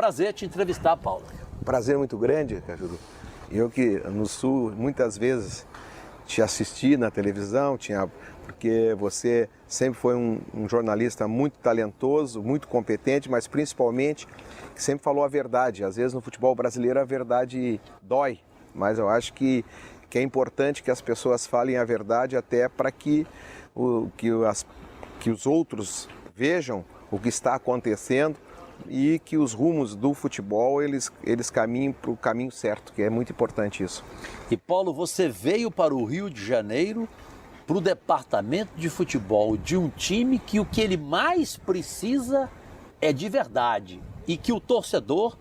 prazer te entrevistar, Paulo. Prazer muito grande, Cajuru. Eu que no Sul muitas vezes te assisti na televisão, porque você sempre foi um jornalista muito talentoso, muito competente, mas principalmente que sempre falou a verdade. Às vezes no futebol brasileiro a verdade dói, mas eu acho que é importante que as pessoas falem a verdade até para que os outros vejam o que está acontecendo e que os rumos do futebol eles caminhem para o caminho certo, que é muito importante isso. E Paulo, você veio para o Rio de Janeiro, para o departamento de futebol de um time que o que ele mais precisa é de verdade e que o torcedor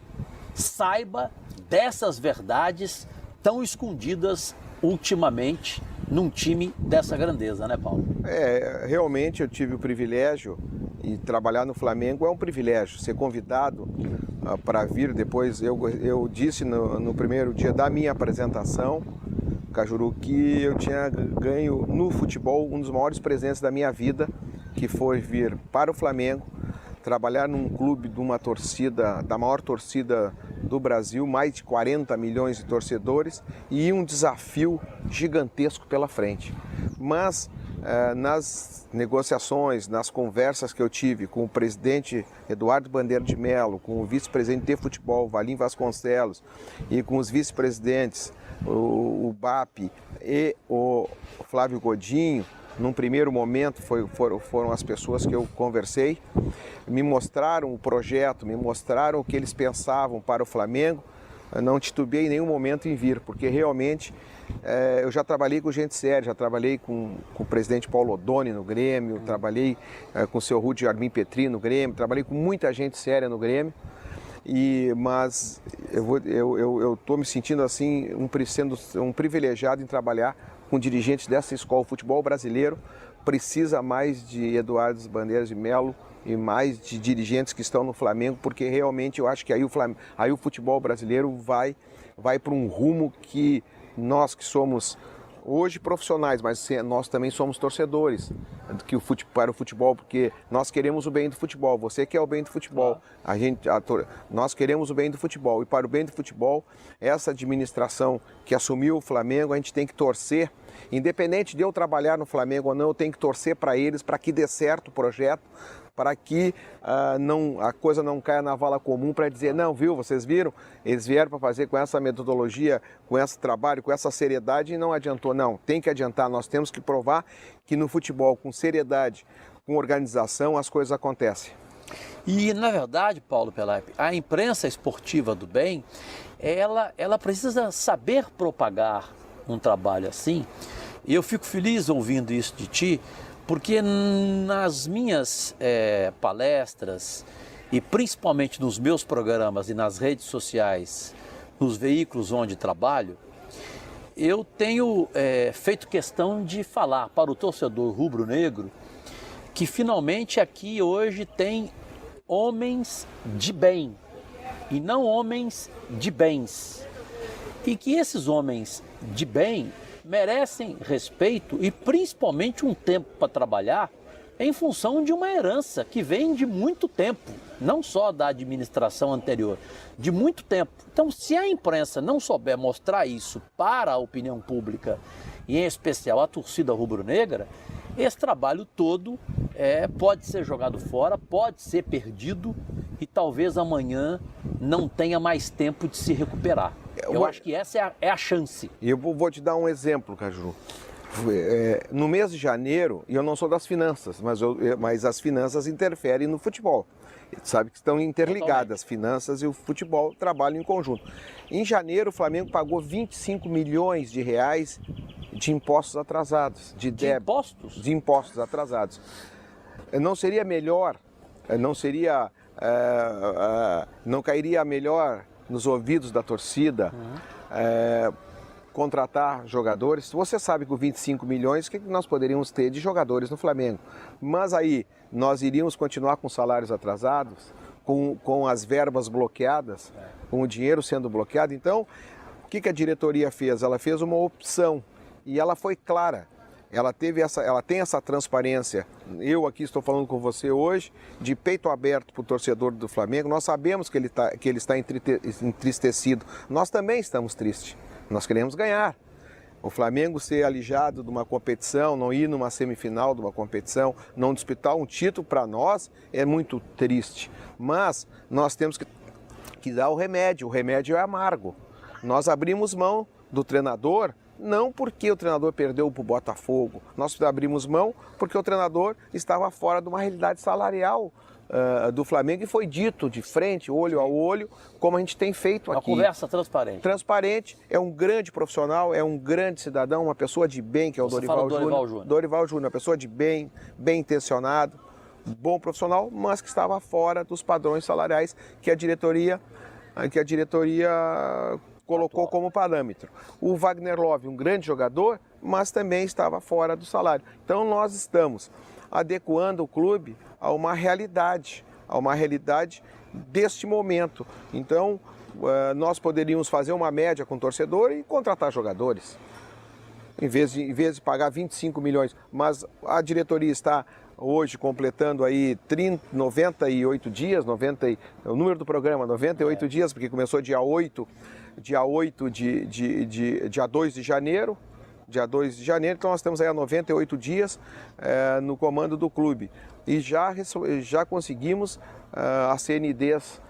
saiba dessas verdades tão escondidas ultimamente num time dessa grandeza, né, Paulo? Realmente eu tive o privilégio e trabalhar no Flamengo é um privilégio. Ser convidado para vir depois, eu disse no primeiro dia da minha apresentação, Cajuru, que eu tinha ganho no futebol um dos maiores presentes da minha vida, que foi vir para o Flamengo, trabalhar num clube de uma torcida, da maior torcida do Brasil, mais de 40 milhões de torcedores e um desafio gigantesco pela frente. Mas nas negociações, nas conversas que eu tive com o presidente Eduardo Bandeira de Mello, com o vice-presidente de futebol, Valim Vasconcelos, e com os vice-presidentes, o BAP e o Flávio Godinho, num primeiro momento foram as pessoas que eu conversei, me mostraram o projeto, me mostraram o que eles pensavam para o Flamengo. Eu não titubeei em nenhum momento em vir, porque realmente eu já trabalhei com gente séria, já trabalhei com o presidente Paulo Odoni no Grêmio, trabalhei com o seu Rudi Armin Petri no Grêmio, trabalhei com muita gente séria no Grêmio, mas eu estou me sentindo assim, sendo um privilegiado em trabalhar com dirigentes dessa escola. O futebol brasileiro precisa mais de Eduardo Bandeira de Mello e mais de dirigentes que estão no Flamengo, porque realmente eu acho que aí o futebol brasileiro vai para um rumo que nós que somos hoje profissionais, mas nós também somos torcedores para o futebol, porque nós queremos o bem do futebol, você quer o bem do futebol, nós queremos o bem do futebol, e para o bem do futebol, essa administração que assumiu o Flamengo, a gente tem que torcer, independente de eu trabalhar no Flamengo ou não, eu tenho que torcer para eles, para que dê certo o projeto, para que a coisa não caia na vala comum, para dizer, não, viu, vocês viram? Eles vieram para fazer com essa metodologia, com esse trabalho, com essa seriedade e não adiantou. Não, tem que adiantar, nós temos que provar que no futebol, com seriedade, com organização, as coisas acontecem. E, na verdade, Paulo Pelaipe, a imprensa esportiva do bem, ela precisa saber propagar um trabalho assim. E eu fico feliz ouvindo isso de ti, porque nas minhas palestras e principalmente nos meus programas e nas redes sociais, nos veículos onde trabalho, eu tenho feito questão de falar para o torcedor rubro-negro que finalmente aqui hoje tem homens de bem e não homens de bens. E que esses homens de bem merecem respeito e principalmente um tempo para trabalhar em função de uma herança que vem de muito tempo, não só da administração anterior, de muito tempo. Então, se a imprensa não souber mostrar isso para a opinião pública, e em especial a torcida rubro-negra, esse trabalho todo pode ser jogado fora, pode ser perdido e talvez amanhã não tenha mais tempo de se recuperar. Eu acho que essa é a chance. E eu vou te dar um exemplo, Cajuru. No mês de janeiro, e eu não sou das finanças, mas as finanças interferem no futebol. Sabe que estão interligadas, as finanças e o futebol trabalham em conjunto. Em janeiro, o Flamengo pagou 25 milhões de reais de impostos atrasados. De impostos? De impostos atrasados. Não seria melhor, não cairia melhor nos ouvidos da torcida contratar jogadores? Você sabe que com 25 milhões, o que nós poderíamos ter de jogadores no Flamengo? Mas aí nós iríamos continuar com salários atrasados, com as verbas bloqueadas, com o dinheiro sendo bloqueado. Então, o que a diretoria fez? Ela fez uma opção e ela foi clara. ela tem essa transparência. Eu aqui estou falando com você hoje, de peito aberto para o torcedor do Flamengo. Nós sabemos que ele está entristecido. Nós também estamos tristes. Nós queremos ganhar. O Flamengo ser alijado de uma competição, não ir numa semifinal de uma competição, não disputar um título, para nós é muito triste. Mas nós temos que dar o remédio é amargo. Nós abrimos mão do treinador, não porque o treinador perdeu para o Botafogo, nós abrimos mão porque o treinador estava fora de uma realidade salarial do Flamengo e foi dito de frente, olho a olho, como a gente tem feito aqui. Uma conversa transparente. Transparente, é um grande profissional, é um grande cidadão, uma pessoa de bem, que é o Dorival Júnior. Dorival Júnior, uma pessoa de bem, bem intencionado, bom profissional, mas que estava fora dos padrões salariais que a diretoria colocou como parâmetro. O Wagner Love, um grande jogador, mas também estava fora do salário. Então nós estamos adequando o clube a uma realidade deste momento. Então nós poderíamos fazer uma média com o torcedor e contratar jogadores, em vez de pagar 25 milhões. Mas a diretoria está hoje completando aí 98 dias, o número do programa, 98 dias, porque começou dia 2 de janeiro. Dia 2 de janeiro, então nós temos aí há 98 dias no comando do clube. E já conseguimos as CNDs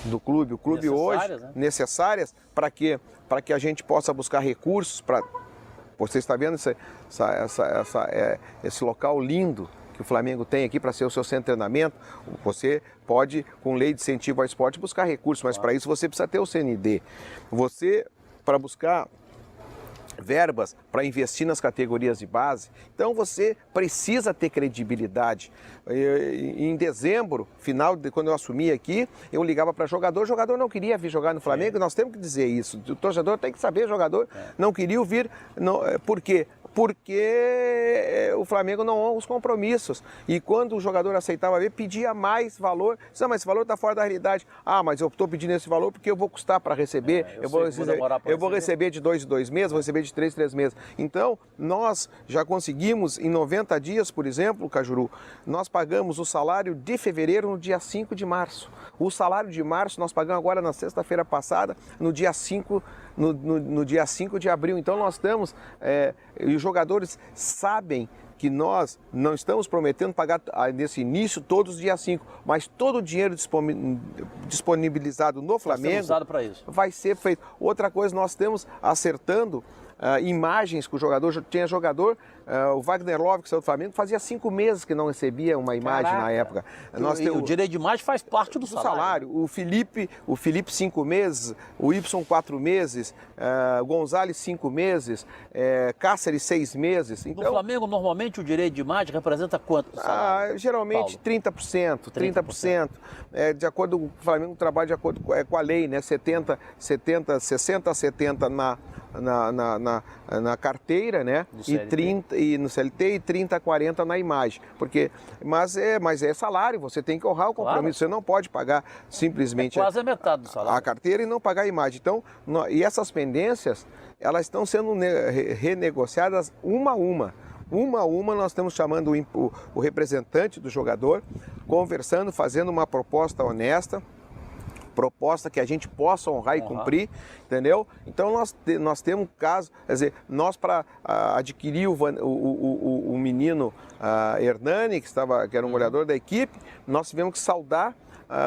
do clube. O clube hoje, necessárias para que a gente possa buscar recursos para... Você está vendo esse local lindo que o Flamengo tem aqui para ser o seu centro de treinamento? Você pode, com lei de incentivo ao esporte, buscar recursos, mas para isso você precisa ter o CND. Para buscar verbas para investir nas categorias de base, então você precisa ter credibilidade. Em dezembro, quando eu assumi aqui, eu ligava para o jogador não queria vir jogar no Flamengo, nós temos que dizer isso, o torcedor tem que saber, o jogador não queria vir, por quê? Porque o Flamengo não honra os compromissos. E quando o jogador aceitava vir, pedia mais valor. Não, mas esse valor está fora da realidade. Ah, mas eu estou pedindo esse valor porque eu vou custar para receber. Eu vou receber de 2 em 2 meses, vou receber de 3 em 3 meses. Então, nós já conseguimos, em 90 dias, por exemplo, Cajuru, nós pagamos o salário de fevereiro no dia 5 de março. O salário de março nós pagamos agora na sexta-feira passada, no dia 5 de abril. Então nós estamos, e os jogadores sabem que nós não estamos prometendo pagar nesse início todos os dias 5, mas todo o dinheiro disponibilizado no Flamengo usado para isso. Vai ser feito. Outra coisa, nós estamos acertando imagens com o jogador. Tinha jogador, o Wagner Love, que saiu do Flamengo, fazia 5 meses que não recebia uma imagem. Caraca. Na época. O direito de imagem faz parte do salário. O Felipe 5 meses, o Y 4 meses, Gonzalez 5 meses, Cáceres 6 meses. Então, no Flamengo, normalmente, o direito de imagem representa quanto? Geralmente 30%. De acordo com o Flamengo trabalha de acordo com a lei, né? 60 a 70 na carteira, né? E no CLT e 30 a 40 na imagem. Mas é salário, você tem que honrar o compromisso, claro. Você não pode pagar simplesmente quase a metade do salário. A carteira e não pagar a imagem. Então, e essas pendências, elas estão sendo renegociadas uma a uma. Uma a uma, nós estamos chamando o representante do jogador, conversando, fazendo uma proposta honesta, proposta que a gente possa honrar e cumprir, entendeu? Então nós temos caso, quer dizer, nós para adquirir o menino Hernani, que era um goleador da equipe, nós tivemos que saldar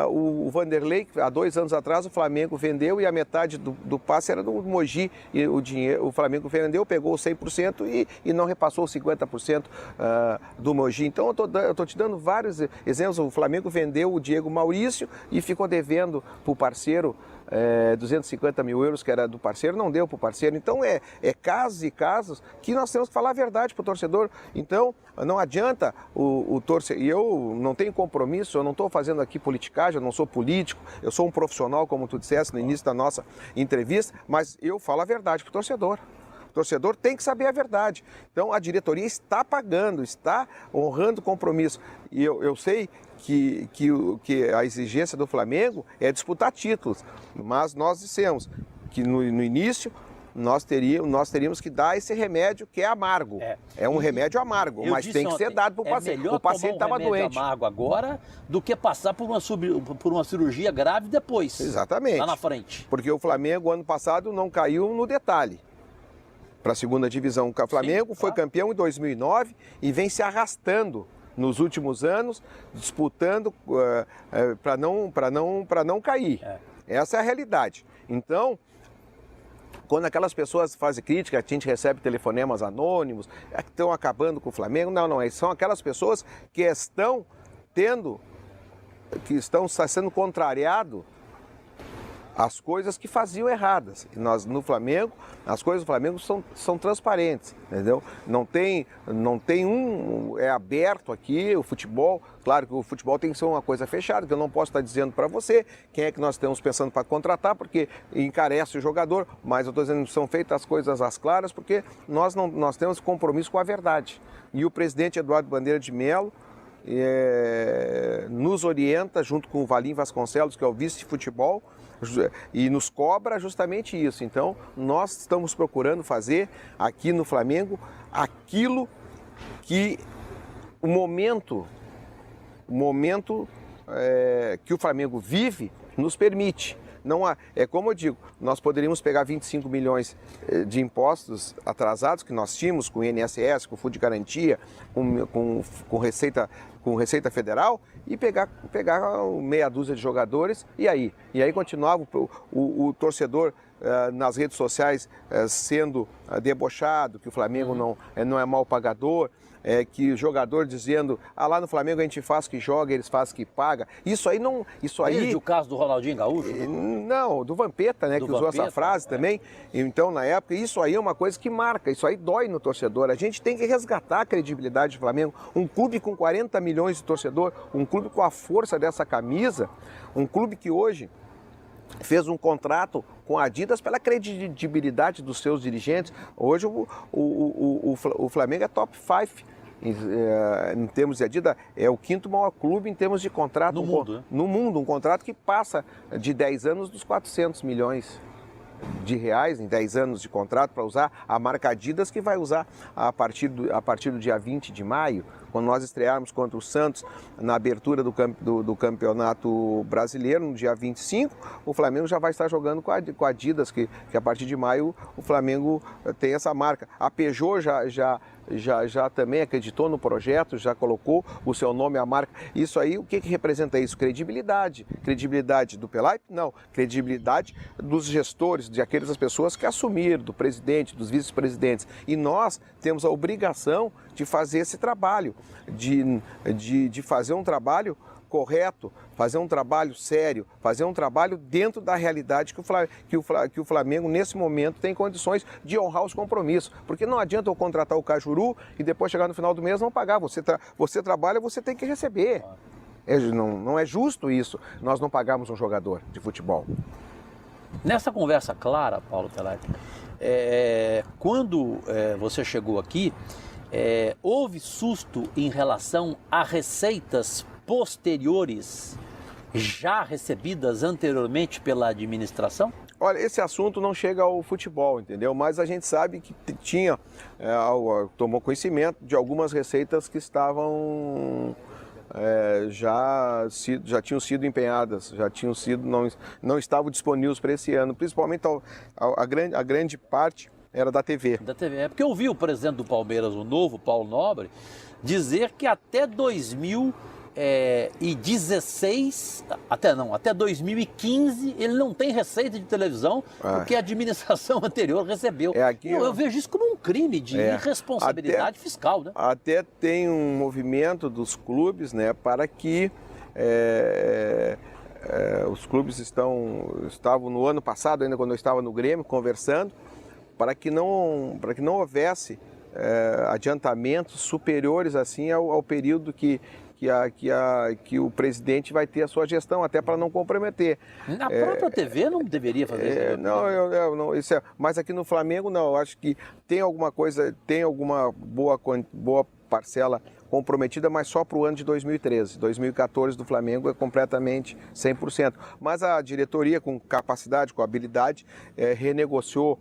o Vanderlei, que há 2 anos atrás o Flamengo vendeu e a metade do passe era do Mogi, e o Flamengo vendeu, pegou 100% e não repassou 50% do Mogi. Então eu estou te dando vários exemplos. O Flamengo vendeu o Diego Maurício e ficou devendo para o parceiro 250 mil euros, que era do parceiro, não deu para o parceiro. Então é casos e casos que nós temos que falar a verdade para o torcedor. Então não adianta o torcedor, e eu não tenho compromisso, eu não estou fazendo aqui politicagem, eu não sou político, eu sou um profissional, como tu disseste no início da nossa entrevista, mas eu falo a verdade para o torcedor. O torcedor tem que saber a verdade. Então a diretoria está pagando, está honrando o compromisso. E eu sei que a exigência do Flamengo é disputar títulos, mas nós dissemos que no início nós teríamos que dar esse remédio que é amargo. É um remédio amargo, mas tem que ser dado para o paciente. O paciente estava doente. Amargo agora do que passar por uma cirurgia grave depois. Exatamente. Lá na frente. Porque o Flamengo, ano passado, não caiu no detalhe para a segunda divisão. O Flamengo foi campeão em 2009 e vem se arrastando nos últimos anos, disputando para não cair. Essa é a realidade. Então, quando aquelas pessoas fazem crítica, a gente recebe telefonemas anônimos, que estão acabando com o Flamengo. Não, são aquelas pessoas que estão sendo contrariado as coisas que faziam erradas. E nós, no Flamengo, as coisas do Flamengo são transparentes, entendeu? Não tem é aberto aqui o futebol. Claro que o futebol tem que ser uma coisa fechada, que eu não posso estar dizendo para você quem é que nós estamos pensando para contratar, porque encarece o jogador, mas eu estou dizendo que são feitas as coisas às claras, porque nós temos compromisso com a verdade. E o presidente Eduardo Bandeira de Mello nos orienta, junto com o Valim Vasconcelos, que é o vice de futebol, e nos cobra justamente isso. Então, nós estamos procurando fazer aqui no Flamengo aquilo que o momento que o Flamengo vive nos permite. Não é como eu digo, nós poderíamos pegar 25 milhões de impostos atrasados que nós tínhamos com o INSS, com o Fundo de Garantia, com Receita Federal e pegar meia dúzia de jogadores e aí continuava o torcedor nas redes sociais sendo debochado, que o Flamengo não é mal pagador, que o jogador dizendo, lá no Flamengo a gente faz que joga, eles fazem que paga. Isso aí não... Desde o caso do Ronaldinho Gaúcho? Não, do Vampeta, né, que usou essa frase também. Então, na época, isso aí é uma coisa que marca, isso aí dói no torcedor. A gente tem que resgatar a credibilidade do Flamengo. Um clube com 40 milhões de torcedor, um clube com a força dessa camisa, um clube que hoje fez um contrato com a Adidas pela credibilidade dos seus dirigentes. Hoje o Flamengo é top 5 em termos de Adidas, é o quinto maior clube em termos de contrato no mundo, né? No mundo, um contrato que passa de 10 anos dos 400 milhões de reais em 10 anos de contrato para usar a marca Adidas, que vai usar a partir do dia 20 de maio, quando nós estrearmos contra o Santos na abertura do Campeonato Brasileiro, no dia 25, o Flamengo já vai estar jogando com a Adidas, que a partir de maio o Flamengo tem essa marca. A Peugeot já também acreditou no projeto, já colocou o seu nome, a marca. Isso aí, o que representa isso? Credibilidade. Credibilidade do Pelaipe? Não. Credibilidade dos gestores, de aquelas pessoas que assumiram, do presidente, dos vice-presidentes. E nós temos a obrigação de fazer esse trabalho, de fazer um trabalho correto, fazer um trabalho sério, fazer um trabalho dentro da realidade que o Flamengo, nesse momento, tem condições de honrar os compromissos. Porque não adianta eu contratar o Cajuru e depois chegar no final do mês não pagar. Você trabalha, você tem que receber. Não é justo isso, nós não pagarmos um jogador de futebol. Nessa conversa clara, Paulo Pelaipe, quando você chegou aqui, houve susto em relação a receitas posteriores já recebidas anteriormente pela administração? Olha, esse assunto não chega ao futebol, entendeu? Mas a gente sabe que tomou conhecimento de algumas receitas que estavam já tinham sido empenhadas, não estavam disponíveis para esse ano, principalmente a grande parte era da TV. Da TV, porque eu vi o presidente do Palmeiras, o novo Paulo Nobre, dizer que até 2016, até 2015, ele não tem receita de televisão, porque a administração anterior recebeu. Eu vejo isso como um crime de irresponsabilidade fiscal, né? Até tem um movimento dos clubes, né, para que os clubes estavam no ano passado, ainda quando eu estava no Grêmio, conversando, para que não houvesse adiantamentos superiores assim ao período que o presidente vai ter a sua gestão, até para não comprometer. Na própria TV não deveria fazer isso? Não, mas aqui no Flamengo não, eu acho que tem alguma boa parcela comprometida, mas só para o ano de 2013. 2014 do Flamengo é completamente 100%. Mas a diretoria, com capacidade, com habilidade, renegociou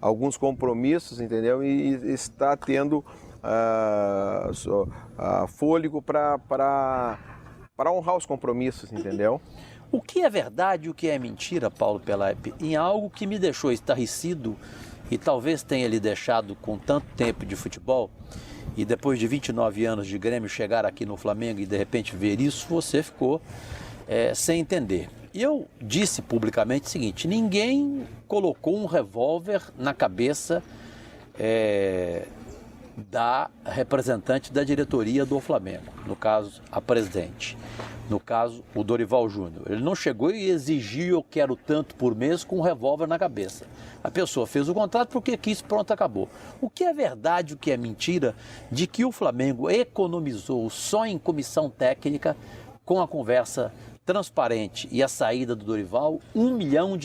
alguns compromissos, entendeu? E está tendo fôlego para honrar os compromissos, entendeu? O que é verdade e o que é mentira, Paulo Pelaip, em algo que me deixou estarrecido e talvez tenha lhe deixado com tanto tempo de futebol, e depois de 29 anos de Grêmio chegar aqui no Flamengo e de repente ver isso, você ficou sem entender. Eu disse publicamente o seguinte: ninguém colocou um revólver na cabeça da representante da diretoria do Flamengo, no caso a presidente, no caso o Dorival Júnior. Ele não chegou e exigiu: eu quero tanto por mês, com um revólver na cabeça. A pessoa fez o contrato porque quis, pronto, acabou. O que é verdade, o que é mentira, de que o Flamengo economizou só em comissão técnica, com a conversa transparente e a saída do Dorival, R$1 milhão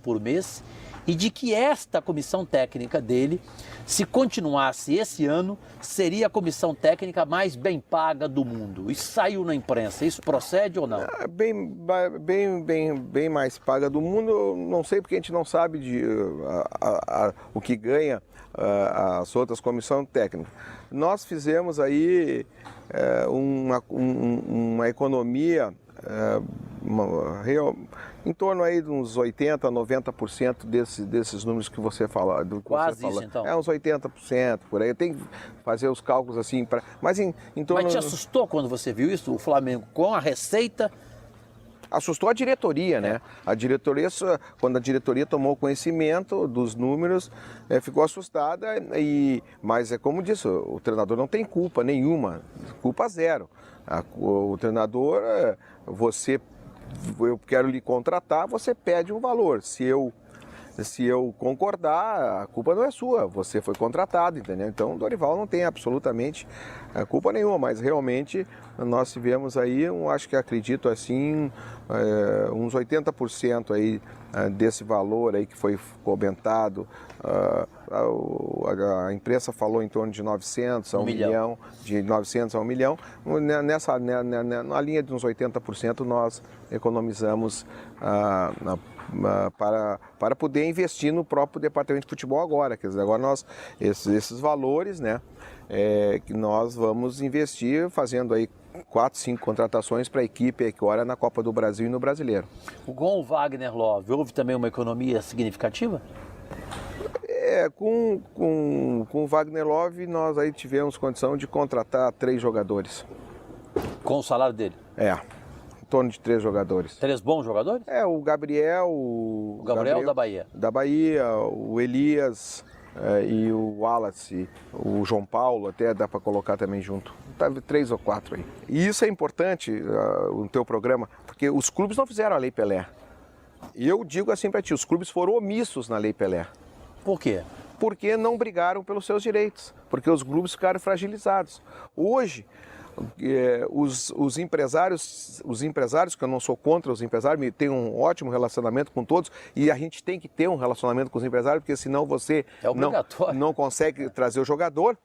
por mês, e de que esta comissão técnica dele, se continuasse esse ano, seria a comissão técnica mais bem paga do mundo. Isso saiu na imprensa. Isso procede ou não? Bem mais paga do mundo, não sei, porque a gente não sabe o que ganha as outras comissões técnicas. Nós fizemos aí uma economia em torno aí de uns 80%, 90% desses números que você fala. Quase isso, então? Uns 80%, por aí. Tem que fazer os cálculos assim. Mas te assustou quando você viu isso? O Flamengo com a receita... Assustou a diretoria, né? A diretoria, quando a diretoria tomou conhecimento dos números, ficou assustada, mas é como disse, o treinador não tem culpa nenhuma, culpa zero. O treinador, eu quero lhe contratar, você pede um valor. Se eu concordar, a culpa não é sua, você foi contratado, entendeu? Então o Dorival não tem absolutamente culpa nenhuma, mas realmente nós tivemos aí, acredito assim, uns 80% aí desse valor aí que foi comentado. A imprensa falou em torno de 900 a 1 milhão, de 900 a 1 milhão. Na linha de uns 80% nós economizamos para poder investir no próprio departamento de futebol agora. Quer dizer, agora esses valores, né, que nós vamos investir fazendo aí 4, 5 contratações para a equipe agora na Copa do Brasil e no Brasileiro. Com o Wagner Love, houve também uma economia significativa? Com o Wagner Love, nós aí tivemos condição de contratar 3 jogadores. Com o salário dele? Em torno de 3 jogadores. 3 bons jogadores? O Gabriel... O Gabriel da Bahia. Da Bahia, o Elias e o Wallace, o João Paulo, até dá para colocar também junto. 3 ou 4 aí. E isso é importante no teu programa, porque os clubes não fizeram a Lei Pelé. E eu digo assim para ti, os clubes foram omissos na Lei Pelé. Por quê? Porque não brigaram pelos seus direitos, porque os clubes ficaram fragilizados. Hoje, os empresários, que eu não sou contra os empresários, tenho um ótimo relacionamento com todos, e a gente tem que ter um relacionamento com os empresários, porque senão você não consegue trazer o jogador.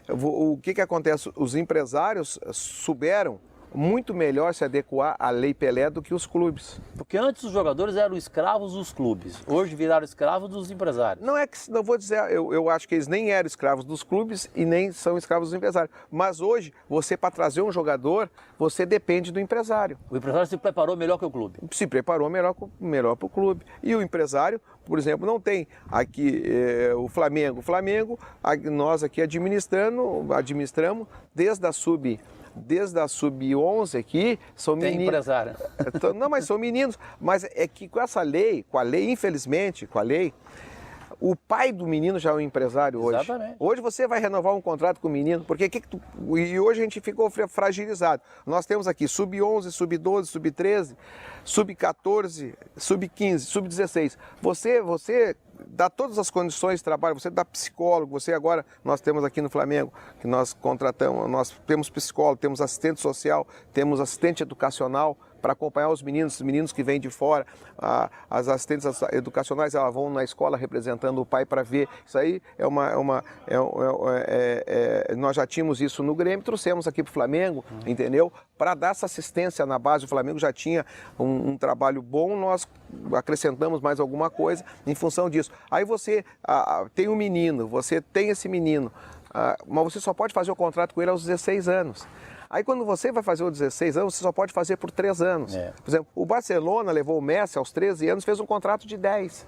O que acontece? Os empresários souberam muito melhor se adequar à Lei Pelé do que os clubes. Porque antes os jogadores eram escravos dos clubes, hoje viraram escravos dos empresários. Não vou dizer, eu acho que eles nem eram escravos dos clubes e nem são escravos dos empresários. Mas hoje, para trazer um jogador, você depende do empresário. O empresário se preparou melhor que o clube. Se preparou melhor para o clube. E o empresário, por exemplo, não tem aqui o Flamengo. Nós aqui administramos desde a Sub-11 aqui, são meninos. Tem empresário. Não, mas são meninos. Mas é que com essa lei, infelizmente, o pai do menino já é um empresário hoje. Exatamente. Hoje você vai renovar um contrato com o menino, porque e hoje a gente ficou fragilizado. Nós temos aqui Sub-11, Sub-12, Sub-13, Sub-14, Sub-15, Sub-16. Você dá todas as condições de trabalho, você dá psicólogo, nós temos aqui no Flamengo, que nós contratamos, nós temos psicólogo, temos assistente social, temos assistente educacional para acompanhar os meninos que vêm de fora. As assistentes educacionais, elas vão na escola representando o pai para ver. Isso aí nós já tínhamos isso no Grêmio, trouxemos aqui para o Flamengo, entendeu? Para dar essa assistência na base. O Flamengo já tinha um trabalho bom, nós acrescentamos mais alguma coisa em função disso. Aí você tem um menino, você tem esse menino, mas você só pode fazer o contrato com ele aos 16 anos. Aí quando você vai fazer os 16 anos, você só pode fazer por 3 anos. Por exemplo, o Barcelona levou o Messi aos 13 anos, fez um contrato de 10.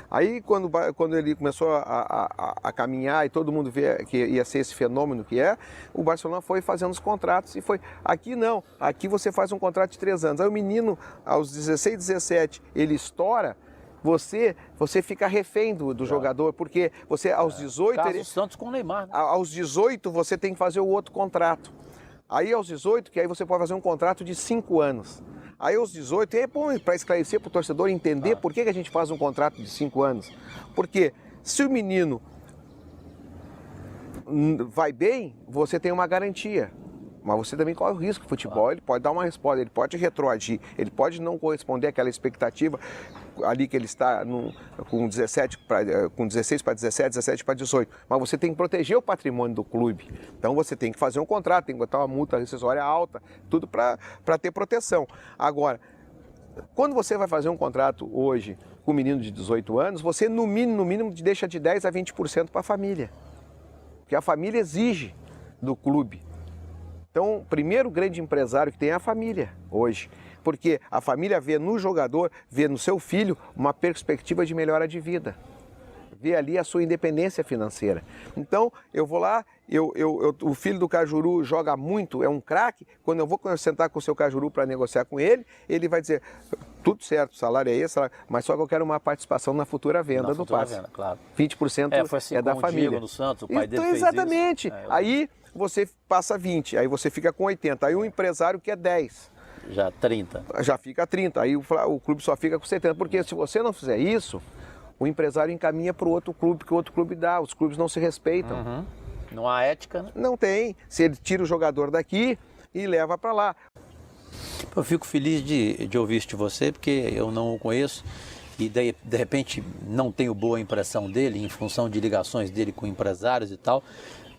Aí quando ele começou a caminhar e todo mundo vê que ia ser esse fenômeno que é, o Barcelona foi fazendo os contratos e foi. Aqui não, aqui você faz um contrato de 3 anos. Aí o menino, aos 16, 17, ele estoura, você fica refém do jogador, porque você aos 18... Caso Santos com o Neymar. Né? Aos 18 você tem que fazer o outro contrato. Aí aos 18, que aí você pode fazer um contrato de 5 anos. Aí aos 18, é bom para esclarecer para o torcedor entender por que a gente faz um contrato de 5 anos. Porque se o menino vai bem, você tem uma garantia. Mas você também corre o risco. O futebol, ele pode dar uma resposta, ele pode retroagir, ele pode não corresponder àquela expectativa ali que ele está com 16 para 17, 17 para 18. Mas você tem que proteger o patrimônio do clube. Então você tem que fazer um contrato, tem que botar uma multa rescisória alta, tudo para ter proteção. Agora, quando você vai fazer um contrato hoje com um menino de 18 anos, você no mínimo deixa de 10% a 20% para a família. Porque a família exige do clube. Então, o primeiro grande empresário que tem é a família hoje, porque a família vê no jogador, vê no seu filho uma perspectiva de melhora de vida, vê ali a sua independência financeira. Então, eu vou lá, o filho do Cajuru joga muito, é um craque, quando eu vou sentar com o seu Cajuru para negociar com ele, ele vai dizer, tudo certo, o salário é esse, mas só que eu quero uma participação na futura venda do passe. Venda, claro. 20% foi assim, é da com família. O Diego no Santos, o pai dele fez exatamente. Isso. Aí você passa 20, aí você fica com 80, aí o empresário quer 10. Já 30. Já fica 30, aí o clube só fica com 70, porque se você não fizer isso, o empresário encaminha para o outro clube, que o outro clube dá, os clubes não se respeitam. Uhum. Não há ética, né? Não tem, se ele tira o jogador daqui e leva para lá. Eu fico feliz de ouvir isso de você, porque eu não o conheço e de repente não tenho boa impressão dele, em função de ligações dele com empresários e tal.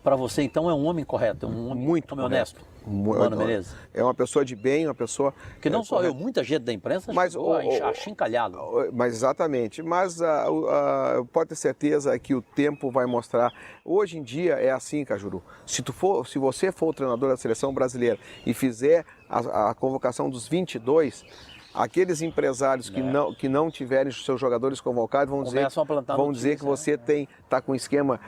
Para você, então, é um homem correto, um homem muito honesto. Mano Menezes. É uma pessoa de bem, uma pessoa... Porque não só eu, muita gente da imprensa chegou achincalhado. Mas exatamente, mas pode ter certeza que o tempo vai mostrar. Hoje em dia é assim, Cajuru. Se você for o treinador da seleção brasileira e fizer a convocação dos 22... Aqueles empresários que não tiverem os seus jogadores convocados vão dizer que você está com esquema.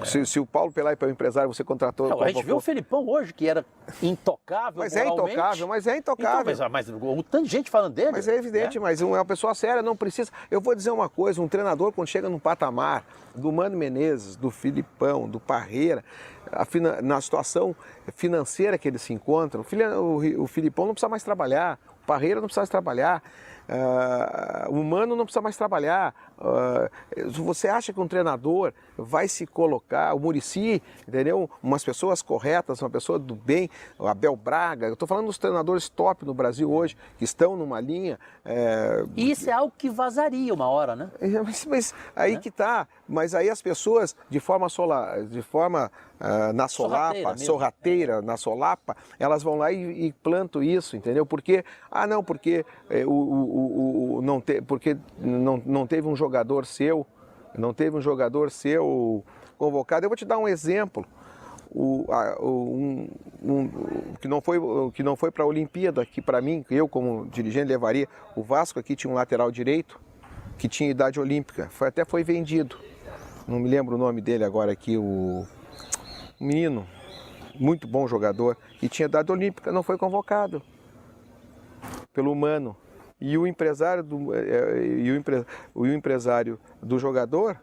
Se o Paulo Pelaipe é o empresário, você contratou... A gente viu o Felipão hoje, que era intocável. Mas é intocável. Então, mas o tanto de gente falando dele. Mas é evidente, mas é uma pessoa séria, não precisa... Eu vou dizer uma coisa, um treinador quando chega num patamar do Mano Menezes, do Filipão, do Parreira, na situação financeira que eles se encontram, o Filipão não precisa mais trabalhar, o Parreira não precisa mais trabalhar, o Mano não precisa mais trabalhar. Você acha que um treinador vai se colocar, o Muricy, entendeu? Umas pessoas corretas, uma pessoa do bem, o Abel Braga, eu estou falando dos treinadores top no Brasil hoje, que estão numa linha... E isso é algo que vazaria uma hora, né? Mas aí que tá, mas aí as pessoas, de forma na solapa, sorrateira, na solapa, elas vão lá e plantam isso, entendeu? Porque porque não teve um jogador seu, convocado. Eu vou te dar um exemplo, que não foi para a Olimpíada, que para mim, eu como dirigente levaria. O Vasco aqui tinha um lateral direito que tinha idade olímpica, até foi vendido, não me lembro o nome dele agora aqui, o menino, muito bom jogador, e tinha idade olímpica, não foi convocado pelo Mano. E o empresário do jogador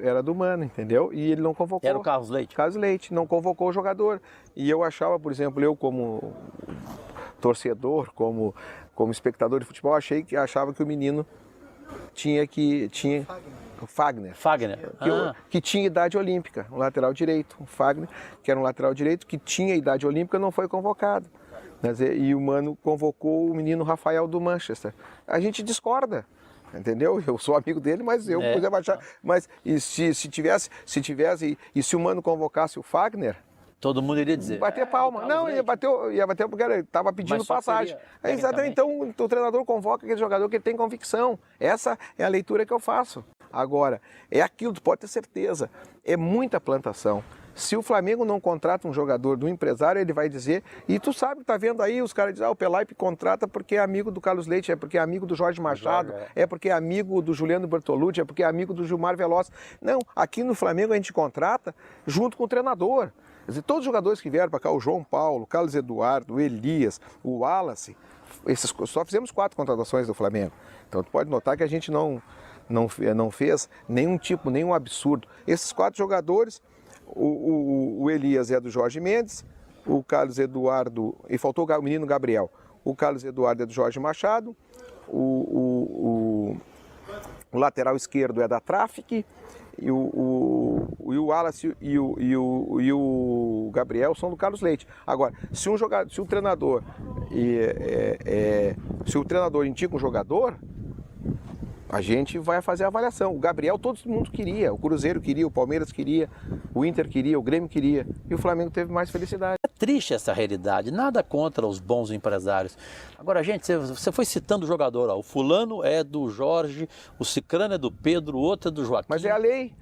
era do Mano, entendeu? E ele não convocou. Era o Carlos Leite. Carlos Leite, não convocou o jogador. E eu achava, por exemplo, eu como torcedor, como espectador de futebol, achava que o menino tinha O Fagner. Fagner. Que tinha idade olímpica, um lateral direito. O Fagner, que era um lateral direito, que tinha idade olímpica, não foi convocado. E o Mano convocou o menino Rafael do Manchester. A gente discorda, entendeu? Eu sou amigo dele, mas eu podia baixar. Mas e se tivesse, e se o Mano convocasse o Fagner, todo mundo iria dizer. Bater palma. Não, ia bater porque ele estava pedindo passagem. Exatamente. Então o treinador convoca aquele jogador que ele tem convicção. Essa é a leitura que eu faço. Agora, é aquilo, tu pode ter certeza. É muita plantação. Se o Flamengo não contrata um jogador do empresário, ele vai dizer, e tu sabe, tá vendo aí, os caras dizem, o Pelaipe contrata porque é amigo do Carlos Leite, é porque é amigo do Jorge Machado, é porque é amigo do Juliano Bertolucci, é porque é amigo do Gilmar Veloz. Não, aqui no Flamengo a gente contrata junto com o treinador. Quer dizer, todos os jogadores que vieram para cá, o João Paulo, o Carlos Eduardo, o Elias, o Wallace, só fizemos 4 contratações do Flamengo. Então tu pode notar que a gente não fez nenhum absurdo. Esses 4 jogadores, o Elias é do Jorge Mendes, o Carlos Eduardo, e faltou o menino Gabriel, o Carlos Eduardo é do Jorge Machado, o lateral esquerdo é da Traffic, e o Wallace e o Gabriel são do Carlos Leite. Agora, se o treinador indica um jogador, a gente vai fazer a avaliação. O Gabriel todo mundo queria, o Cruzeiro queria, o Palmeiras queria, o Inter queria, o Grêmio queria, e o Flamengo teve mais felicidade. É triste essa realidade, nada contra os bons empresários. Agora, gente, você foi citando o jogador, ó, o fulano é do Jorge, o cicrano é do Pedro, o outro é do Joaquim. Mas é a lei.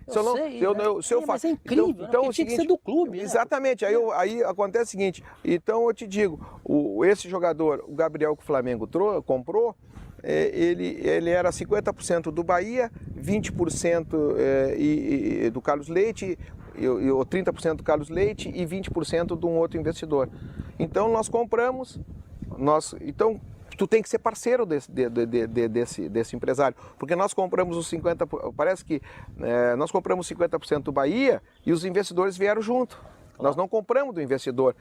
Mas é incrível, então, tinha que ser do clube. Exatamente, né? Aí acontece o seguinte, então eu te digo, esse jogador, o Gabriel que o Flamengo comprou, ele era 50% do Bahia, 20% do Carlos Leite, 30% do Carlos Leite e 20% de um outro investidor. Então nós compramos, então tu tem que ser parceiro desse empresário, porque nós compramos os 50%, parece que nós compramos 50% do Bahia e os investidores vieram junto. Nós não compramos do investidor,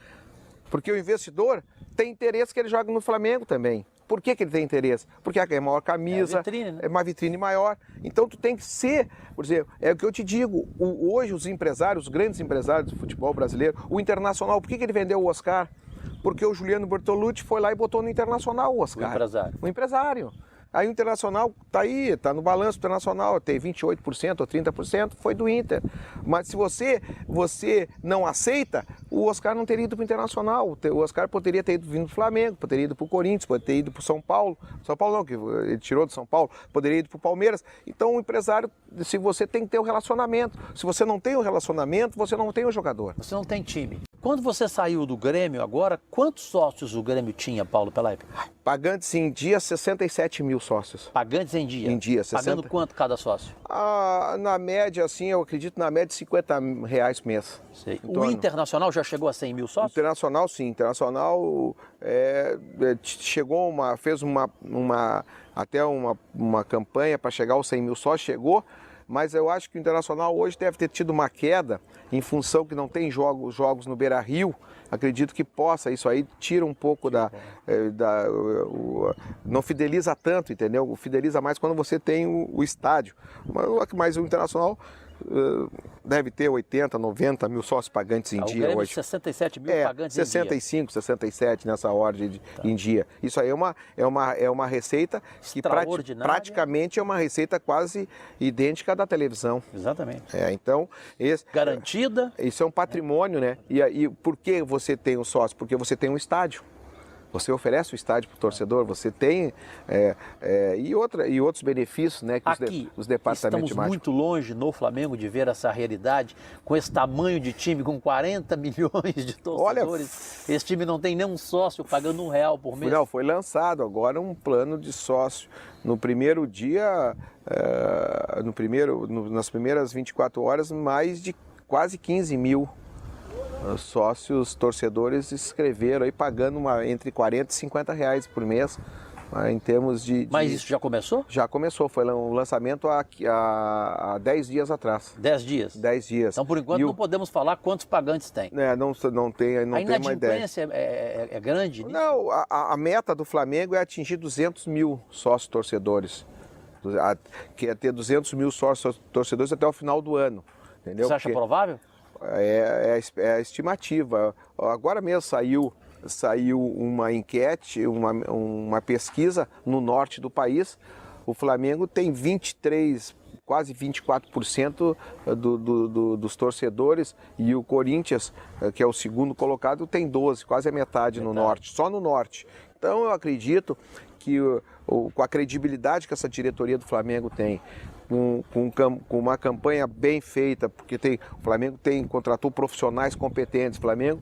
porque o investidor tem interesse que ele jogue no Flamengo também. Por que ele tem interesse? Porque é maior camisa, é uma vitrine maior. Então tu tem que ser, por exemplo, é o que eu te digo, hoje os empresários, os grandes empresários do futebol brasileiro, o Internacional, por que ele vendeu o Oscar? Porque o Juliano Bertolucci foi lá e botou no Internacional o Oscar. O empresário. Aí o Internacional está aí, está no balanço internacional, tem 28% ou 30%, foi do Inter. Mas se você não aceita, o Oscar não teria ido para o Internacional. O Oscar poderia ter ido vindo para o Flamengo, poderia ter ido para o Corinthians, poderia ter ido para o São Paulo. São Paulo não, que ele tirou do São Paulo, poderia ter ido para o Palmeiras. Então o empresário, se você tem que ter um relacionamento. Se você não tem um relacionamento, você não tem um jogador. Você não tem time. Quando você saiu do Grêmio agora, quantos sócios o Grêmio tinha, Paulo Pelaipe? Pagantes em dia, 67 mil sócios. Pagantes em dia? Em dia, 60. Pagando quanto cada sócio? Na média, assim, eu acredito na média de R$50 mês. Sei. O Internacional já chegou a 100 mil sócios? Internacional, sim. Internacional chegou fez até uma campanha para chegar aos 100 mil sócios, chegou. Mas eu acho que o Internacional hoje deve ter tido uma queda em função que não tem jogos no Beira-Rio. Acredito que possa, isso aí tira um pouco não fideliza tanto, entendeu? Fideliza mais quando você tem o estádio. Mas o Internacional deve ter 80, 90 mil sócios pagantes em dia Grêmio, hoje. 67 mil pagantes 65, 67 nessa ordem em dia. Isso aí é uma receita que praticamente é uma receita quase idêntica à da televisão. Exatamente. Então, garantida. Isso é um patrimônio, né? E por que você tem um sócio? Porque você tem um estádio. Você oferece o estádio para o torcedor, você tem e outros benefícios, né, que aqui, os departamentos estamos muito longe no Flamengo de ver essa realidade, com esse tamanho de time, com 40 milhões de torcedores. Esse time não tem nenhum sócio pagando R$1 por mês. Não, foi lançado agora um plano de sócio. No primeiro dia, nas primeiras 24 horas, mais de quase 15 mil sócios, torcedores se inscreveram aí pagando entre 40 e 50 reais por mês, em termos de... Mas isso já começou? Já começou, foi um lançamento há 10 dias atrás. 10 dias? 10 dias. Então, por enquanto, não podemos falar quantos pagantes tem. Não tem uma ideia. A inadimplência é grande? Não, a meta do Flamengo é atingir 200 mil sócios torcedores. quer ter 200 mil sócios torcedores até o final do ano. Entendeu? Você acha provável? É a estimativa. Agora mesmo saiu uma enquete, uma pesquisa no norte do país. O Flamengo tem 23%, quase 24% dos torcedores, e o Corinthians, que é o segundo colocado, tem 12%, quase a metade no norte, só no norte. Então eu acredito que com a credibilidade que essa diretoria do Flamengo tem, com uma campanha bem feita, porque o Flamengo contratou profissionais competentes. O Flamengo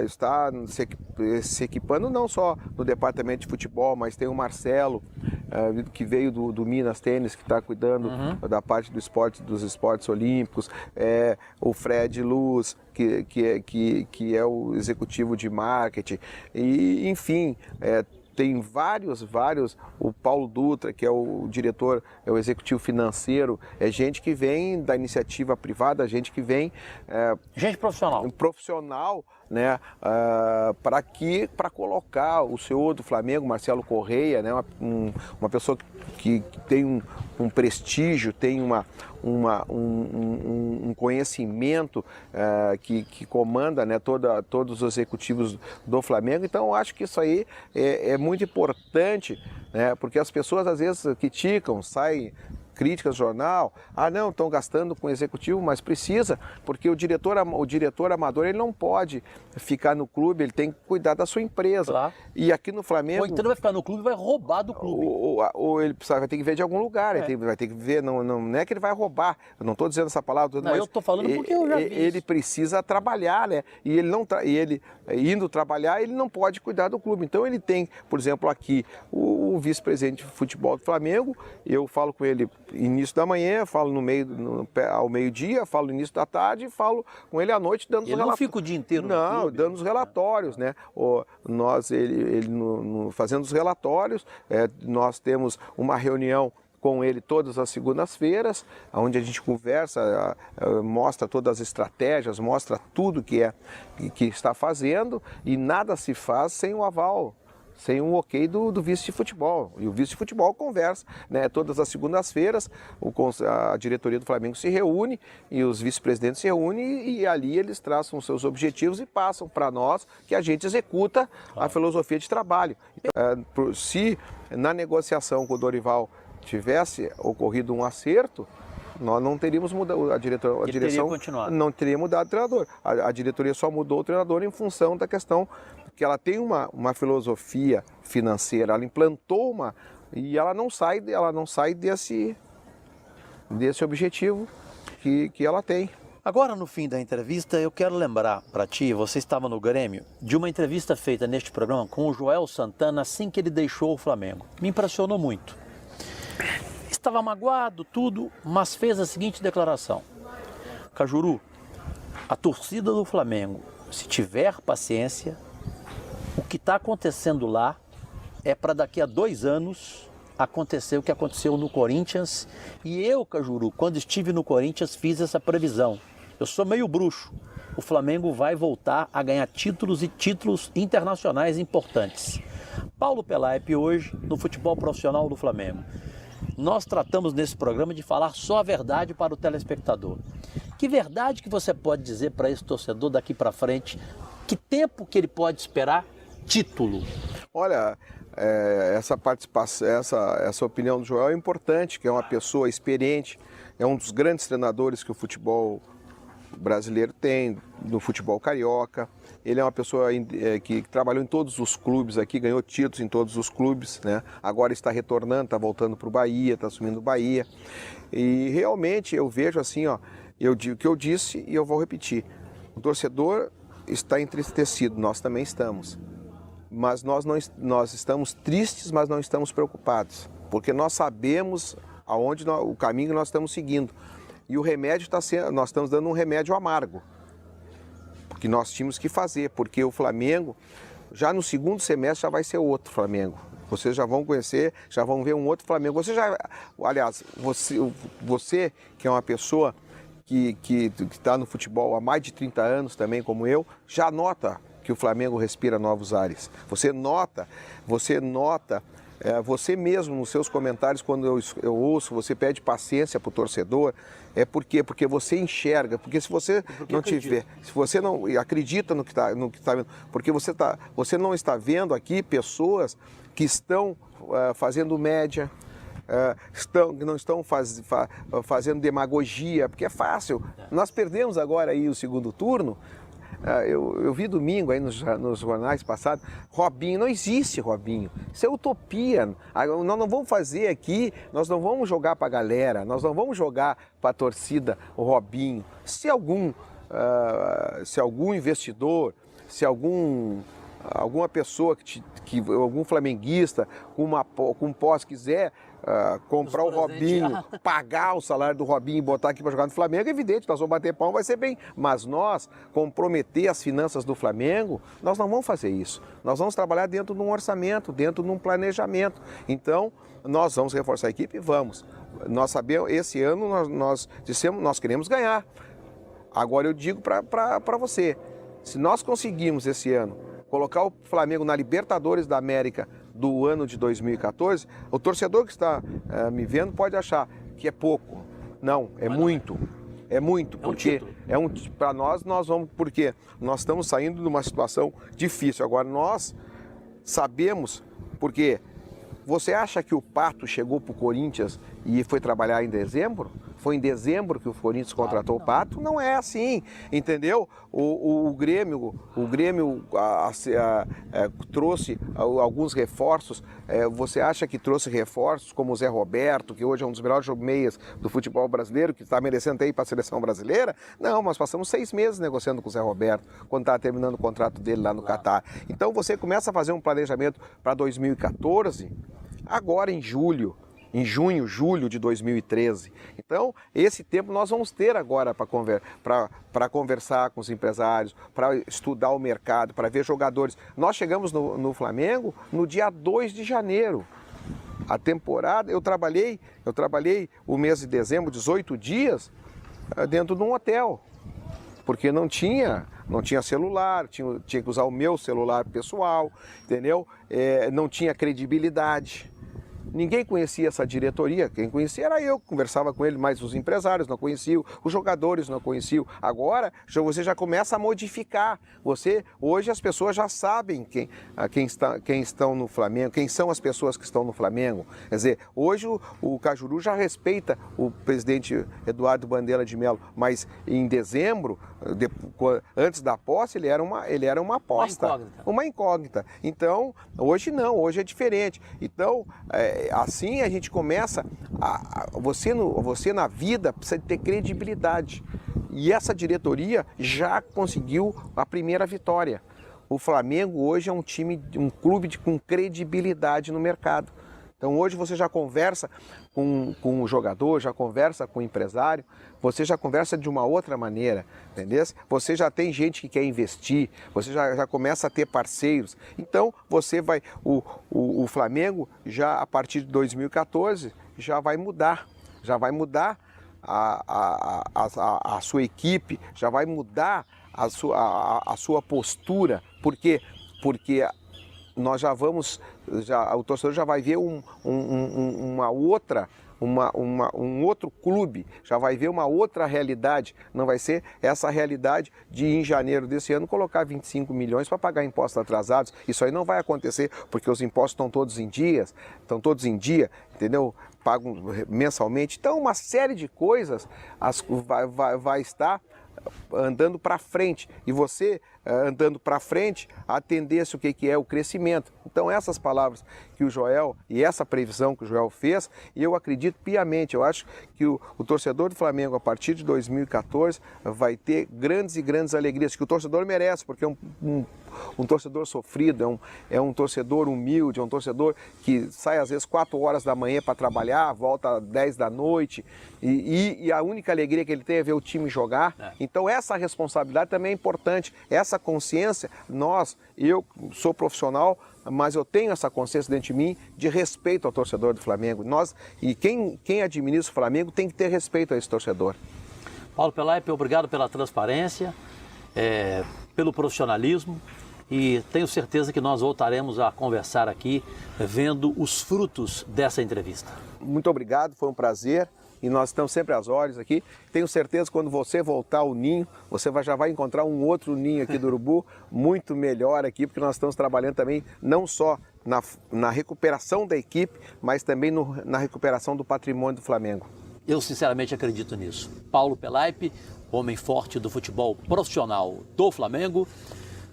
está se equipando não só no departamento de futebol, mas tem o Marcelo, que veio do Minas Tênis, que está cuidando da parte dos esportes olímpicos, o Fred Luz, que é o executivo de marketing, e enfim, tem vários, o Paulo Dutra, que é o diretor, é o executivo financeiro, é gente que vem da iniciativa privada, gente que vem... gente profissional, né, para colocar o CEO do Flamengo, Marcelo Correia, né, uma pessoa que tem um prestígio, tem um conhecimento que comanda, né, todos os executivos do Flamengo. Então eu acho que isso aí é muito importante, né, porque as pessoas às vezes criticam, saem críticas no jornal, não, estão gastando com o executivo, mas precisa, porque o diretor amador, ele não pode ficar no clube, ele tem que cuidar da sua empresa. Claro. E aqui no Flamengo... Ou então ele vai ficar no clube e vai roubar do clube. Ou ele vai ter que ver de algum lugar, ele vai ter que ver, não é que ele vai roubar, eu não estou dizendo essa palavra, não, mas eu estou falando porque eu já vi ele precisa trabalhar, né? E ele indo trabalhar, ele não pode cuidar do clube. Então ele tem, por exemplo, aqui, o vice-presidente de futebol do Flamengo, eu falo com ele início da manhã, falo ao meio-dia, falo no início da tarde e falo com ele à noite dando os relatórios. Ele não fica o dia inteiro no clube? Dando os relatórios, né? Fazendo os relatórios, nós temos uma reunião com ele todas as segundas-feiras, onde a gente conversa, mostra todas as estratégias, mostra tudo que está fazendo, e nada se faz sem o aval, sem um ok do vice de futebol. E o vice de futebol conversa, né? Todas as segundas-feiras, a diretoria do Flamengo se reúne e os vice-presidentes se reúnem, e ali eles traçam seus objetivos e passam para nós, que a gente executa a filosofia de trabalho. Então, se na negociação com o Dorival tivesse ocorrido um acerto, nós não teríamos mudado, a direção não teria mudado o treinador. A diretoria só mudou o treinador em função da questão que ela tem uma filosofia financeira, ela implantou e ela não sai desse objetivo que ela tem. Agora, no fim da entrevista, eu quero lembrar para ti, você estava no Grêmio, de uma entrevista feita neste programa com o Joel Santana assim que ele deixou o Flamengo. Me impressionou muito. Estava magoado, tudo, mas fez a seguinte declaração: Cajuru, a torcida do Flamengo, se tiver paciência, o que está acontecendo lá é para daqui a 2 anos acontecer o que aconteceu no Corinthians. E eu, Cajuru, quando estive no Corinthians, fiz essa previsão. Eu sou meio bruxo. O Flamengo vai voltar a ganhar títulos e títulos internacionais importantes. Paulo Pelaipe hoje no futebol profissional do Flamengo. Nós tratamos nesse programa de falar só a verdade para o telespectador. Que verdade que você pode dizer para esse torcedor daqui para frente? Que tempo que ele pode esperar título? Olha, essa participação, essa opinião do Joel é importante, que é uma pessoa experiente, é um dos grandes treinadores que o futebol brasileiro tem, no futebol carioca. Ele é uma pessoa que trabalhou em todos os clubes aqui, ganhou títulos em todos os clubes, né? Agora está retornando, está voltando para o Bahia, está assumindo o Bahia. E realmente eu vejo assim, o que eu disse e eu vou repetir. O torcedor está entristecido, nós também estamos. Mas nós estamos tristes, mas não estamos preocupados, porque nós sabemos o caminho que nós estamos seguindo. E o remédio nós estamos dando um remédio amargo, que nós tínhamos que fazer, porque o Flamengo, já no segundo semestre, já vai ser outro Flamengo. Vocês já vão conhecer, já vão ver um outro Flamengo. Você que é uma pessoa que está no futebol há mais de 30 anos também, como eu, já nota que o Flamengo respira novos ares. Você nota Você mesmo, nos seus comentários, quando eu ouço, você pede paciência para o torcedor, por quê? Porque você enxerga, porque se você não tiver, se você não acredita no que está vendo, porque você não está vendo aqui pessoas que estão fazendo média, não estão fazendo demagogia, porque é fácil. Nós perdemos agora aí o segundo turno. Eu vi domingo aí nos jornais passados, Robinho, não existe Robinho, isso é utopia. Nós não vamos fazer aqui, nós não vamos jogar para a galera, nós não vamos jogar para a torcida o Robinho. Se algum investidor, se alguma pessoa, algum flamenguista com posse quiser comprar o Robinho, pagar o salário do Robinho e botar aqui para jogar no Flamengo, é evidente, nós vamos bater pau, vai ser bem. Mas nós, comprometer as finanças do Flamengo, nós não vamos fazer isso. Nós vamos trabalhar dentro de um orçamento, dentro de um planejamento. Então, nós vamos reforçar a equipe? Vamos. Nós sabemos, esse ano nós dissemos, nós queremos ganhar. Agora eu digo para você, se nós conseguirmos esse ano colocar o Flamengo na Libertadores da América do ano de 2014, o torcedor que está me vendo pode achar que é pouco. Não, é muito. É muito, porque para nós vamos, porque nós estamos saindo de uma situação difícil. Agora nós sabemos, porque você acha que o Pato chegou para o Corinthians e foi trabalhar em dezembro? Foi em dezembro que o Corinthians contratou o Pato? Não é assim, entendeu? O Grêmio trouxe alguns reforços. Você acha que trouxe reforços como o Zé Roberto, que hoje é um dos melhores meias do futebol brasileiro, que está merecendo até ir para a seleção brasileira? Não, nós passamos 6 meses negociando com o Zé Roberto, quando estava terminando o contrato dele lá no Catar. Então você começa a fazer um planejamento para 2014, agora em junho, julho de 2013. Então, esse tempo nós vamos ter agora para conversar com os empresários, para estudar o mercado, para ver jogadores. Nós chegamos no Flamengo no dia 2 de janeiro. A temporada, eu trabalhei o mês de dezembro, 18 dias, dentro de um hotel. Porque não tinha celular, tinha que usar o meu celular pessoal, entendeu? Não tinha credibilidade. Ninguém conhecia essa diretoria, quem conhecia era eu, conversava com ele, mas os empresários não conheciam, os jogadores não conheciam. Agora você já começa a modificar. Hoje as pessoas já sabem quem estão no Flamengo, quem são as pessoas que estão no Flamengo. Quer dizer, hoje o Cajuru já respeita o presidente Eduardo Bandeira de Mello, mas em dezembro, antes da posse, ele era uma aposta, uma incógnita. Então, hoje não, hoje é diferente. Então, assim a gente começa, você na vida precisa ter credibilidade. E essa diretoria já conseguiu a primeira vitória. O Flamengo hoje é um clube com credibilidade no mercado. Então hoje você já conversa com o jogador, já conversa com o empresário, você já conversa de uma outra maneira, entendeu? Você já tem gente que quer investir, você já começa a ter parceiros. Então você vai, o Flamengo já a partir de 2014 já vai mudar a sua equipe, já vai mudar a sua postura. Por quê? Porque nós o torcedor já vai ver um outro clube, já vai ver uma outra realidade. Não vai ser essa realidade de em janeiro desse ano colocar 25 milhões para pagar impostos atrasados. Isso aí não vai acontecer, porque os impostos estão todos em dia, entendeu? Pagam mensalmente. Então uma série de coisas vai estar andando para frente, e você andando para frente, a tendência o que é o crescimento. Então essas palavras que o Joel e essa previsão que o Joel fez, eu acredito piamente, eu acho que o torcedor do Flamengo a partir de 2014 vai ter grandes e grandes alegrias, que o torcedor merece, porque é um torcedor sofrido, é um torcedor humilde, é um torcedor que sai às vezes 4 horas da manhã para trabalhar, volta às 10 da noite e a única alegria que ele tem é ver o time jogar. Então essa responsabilidade também é importante, essa consciência, eu sou profissional, mas eu tenho essa consciência dentro de mim de respeito ao torcedor do Flamengo. E quem administra o Flamengo tem que ter respeito a esse torcedor. Paulo Pelaipe, obrigado pela transparência, pelo profissionalismo. e tenho certeza que nós voltaremos a conversar aqui vendo os frutos dessa entrevista. Muito obrigado, foi um prazer. E nós estamos sempre às ordens aqui. Tenho certeza que quando você voltar ao ninho, você já vai encontrar um outro ninho aqui do urubu, muito melhor aqui, porque nós estamos trabalhando também não só na recuperação da equipe, mas também na recuperação do patrimônio do Flamengo. Eu sinceramente acredito nisso. Paulo Pelaipe, homem forte do futebol profissional do Flamengo,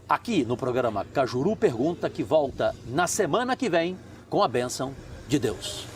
aqui no programa Cajuru Pergunta, que volta na semana que vem com a bênção de Deus.